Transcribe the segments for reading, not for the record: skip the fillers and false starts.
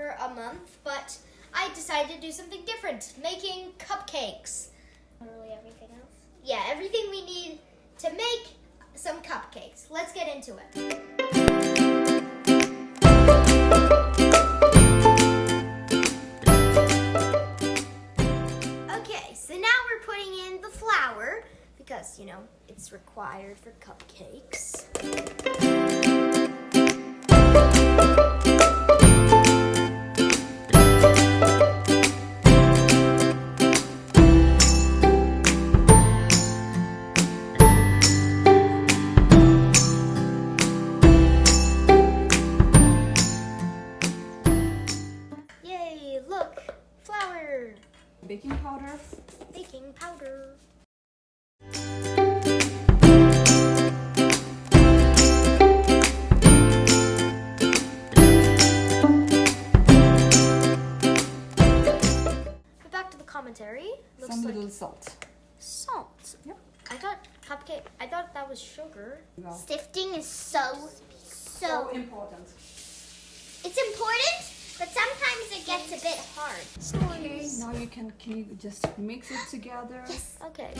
for a month, but I decided to do something different, making cupcakes. Literally everything else? Yeah, everything we need to make some cupcakes. Let's get into it. Okay, so now we're putting in the flour because, you know, it's required for cupcakes. Yay, look, flour. Baking powder. Baking powder. Back to the commentary. Looks Some like little salt. salt. Yep. I thought that was sugar. Well, Sifting is so important. it's important, but sometimes it gets a bit hard. Okay, now can you just mix it together? Yes. Okay.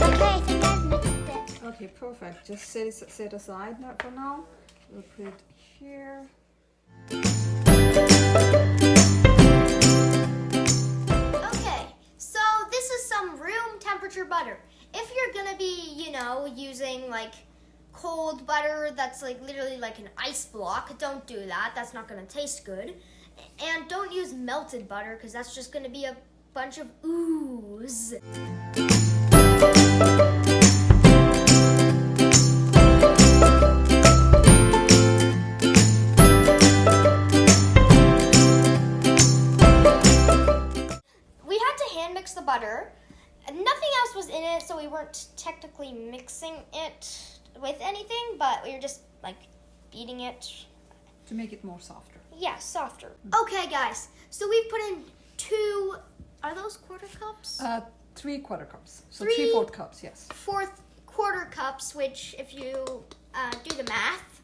Okay, I think I've mixed it. Okay, perfect. Just set aside now for now. We'll put it here. Okay, so this is some room temperature butter. If you're gonna be, you know, using like cold butter that's like literally like an ice block, don't do that. That's not gonna taste good. And don't use melted butter because that's just gonna be a bunch of ooze. Mix the butter. Nothing else was in it, so we weren't technically mixing it with anything, but we were just like beating it To make it more softer. Yeah, softer. Okay, guys, so we've put in are those quarter cups? 3/4 cups. So 3 3/4 cups, yes. 4/4 cups, which if you do the math,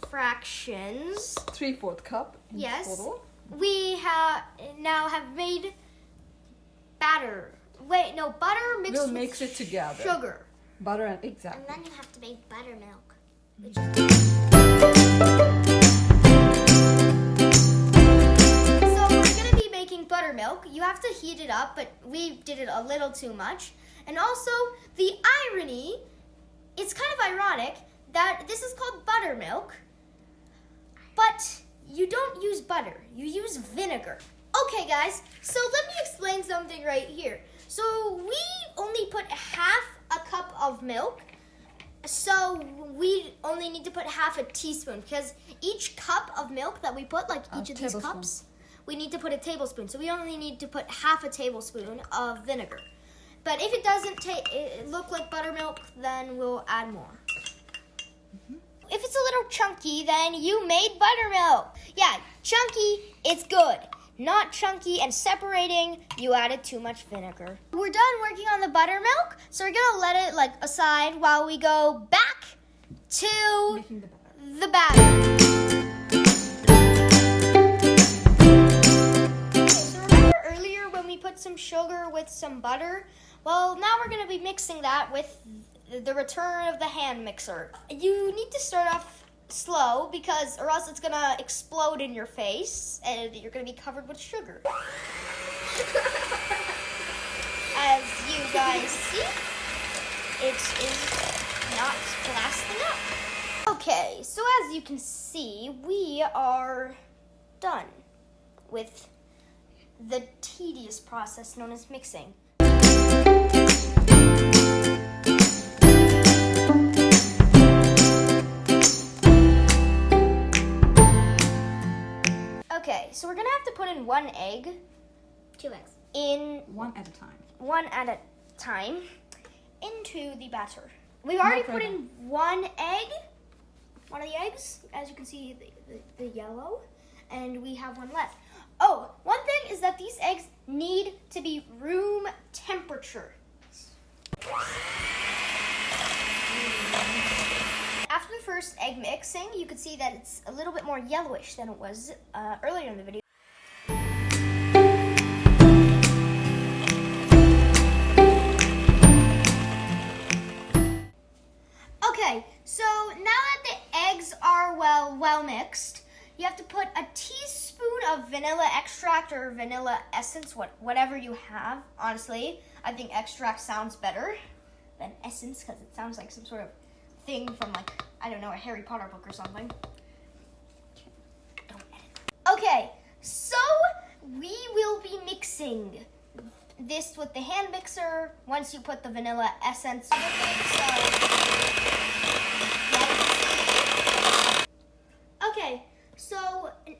fractions. 3/4 cup in Yes. total. We now have made batter. Wait, no, butter mixed We'll with mix it together. sugar. Butter and exactly. And then you have to make buttermilk. So we're gonna be making buttermilk. You have to heat it up, but we did it a little too much. And also, the irony, it's kind of ironic that this is called buttermilk, but you don't use butter, you use vinegar. Okay, guys, so let me explain something right here. So we only put half a cup of milk, so we only need to put half a teaspoon because each cup of milk that we put, like each of these cups, we need to put a tablespoon. So we only need to put half a tablespoon of vinegar. But if it doesn't look like buttermilk, then we'll add more. If it's a little chunky, then you made buttermilk. Yeah, chunky, it's good. Not chunky and separating, you added too much vinegar. We're done working on the buttermilk, so we're gonna let it like aside while we go back to Making the batter. the batter. Okay, so remember earlier when we put some sugar with some butter? Well, now we're gonna be mixing that with the return of the hand mixer. You need to start off slow or else it's gonna explode in your face and you're gonna be covered with sugar. As you guys see, it is not blasting up. Okay, so as you can see, we are done with the tedious process known as mixing. Okay, so we're gonna have to put in 1 egg. 2 eggs. One at a time. One at a time into the batter. We've already put in 1 egg, one of the eggs, as you can see the yellow, and we have 1 left. Oh, one thing is that these eggs need to be room temperature. first egg mixing, you can see that it's a little bit more yellowish than it was earlier in the video. Okay, so now that the eggs are well mixed, you have to put a teaspoon of vanilla extract or vanilla essence, whatever you have. Honestly, I think extract sounds better than essence because it sounds like some sort of thing from, like, I don't know, a Harry Potter book or something. Don't edit. Okay, so we will be mixing this with the hand mixer once you put the vanilla essence with it. Okay, so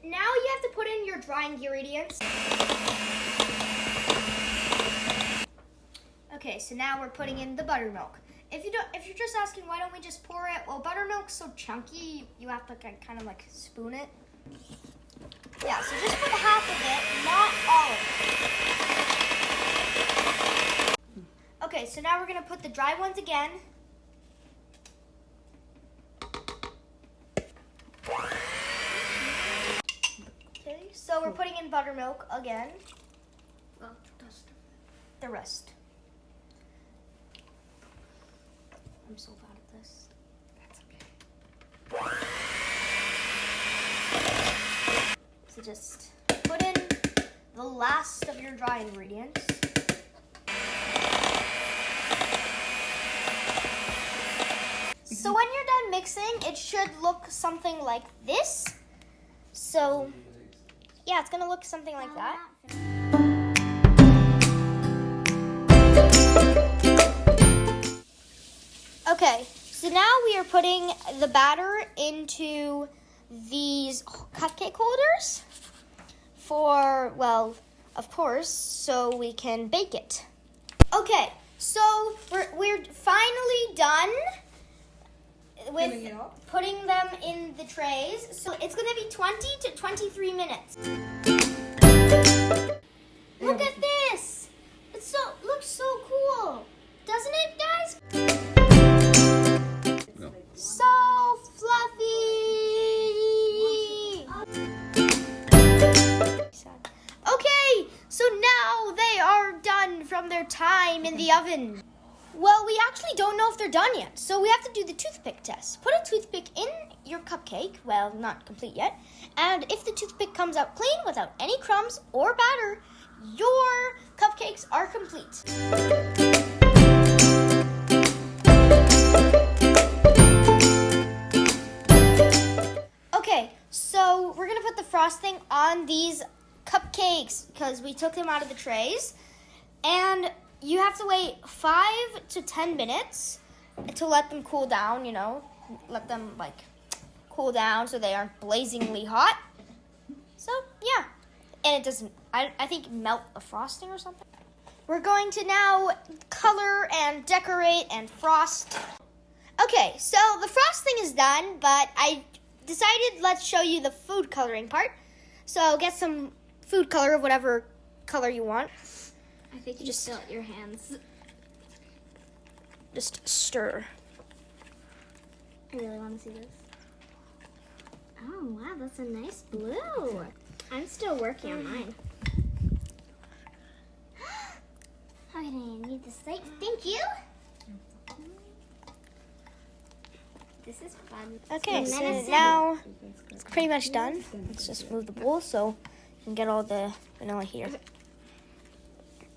now you have to put in your dry ingredients. Okay, so now we're putting in the buttermilk. If you're just asking why don't we just pour it, well, buttermilk's so chunky, you have to kind of like spoon it. Yeah, so just put half of it, not all of it. Okay, so now we're gonna put the dry ones again. Okay, so we're putting in buttermilk again. Well, The rest. I'm so bad at this. That's okay. So just put in the last of your dry ingredients. So when you're done mixing, it should look something like this. So yeah, it's gonna look something like that. Okay, so now we are putting the batter into these cupcake holders for, well, of course, so we can bake it. Okay, so we're finally done with putting them in the trays. So it's gonna be 20 to 23 minutes. Look at this! Looks so cool, doesn't it, guys? So fluffy! Okay, so now they are done from their time in the oven. Well, we actually don't know if they're done yet, so we have to do the toothpick test. Put a toothpick in your cupcake, well, not complete yet, and if the toothpick comes out clean without any crumbs or batter, your cupcakes are complete. Okay, so we're gonna put the frosting on these cupcakes because we took them out of the trays, and you have to wait 5 to 10 minutes to let them cool down, you know, let them like cool down so they aren't blazingly hot. So yeah, and it doesn't, I think, melt the frosting or something. We're going to now color and decorate and frost. Okay, so the frosting is done, but I decided let's show you the food coloring part. So get some food color of whatever color you want. I think you just spilt your hands. Just stir. I really want to see this. Oh, wow, that's a nice blue. I'm still working on mine. I'm going to need this light. Thank you. This is fun. Okay, so now it's pretty much done. Let's just move the bowl so you can get all the vanilla here.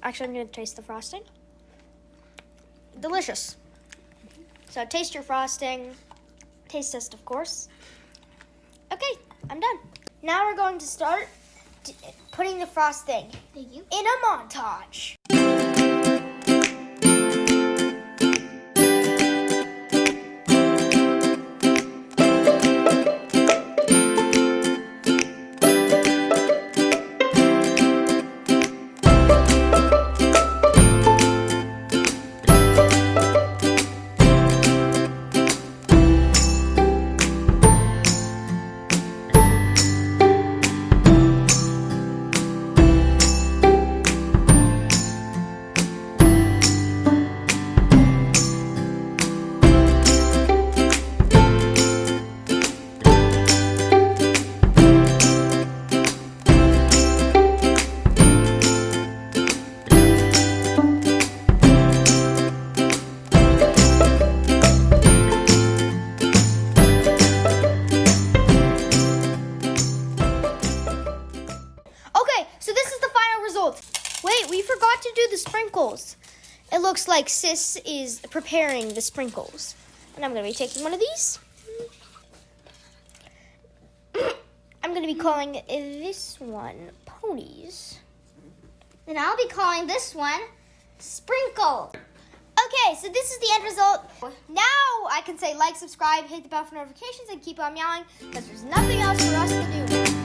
Actually, I'm going to taste the frosting. Delicious. So taste your frosting. Taste test, of course. Okay, I'm done. Now we're going to start putting the frosting in a montage. like Sis is preparing the sprinkles. And I'm going to be taking one of these. I'm going to be calling this one Ponies. And I'll be calling this one Sprinkle. Okay, so this is the end result. Now I can say like, subscribe, hit the bell for notifications, and keep on meowing because there's nothing else for us to do.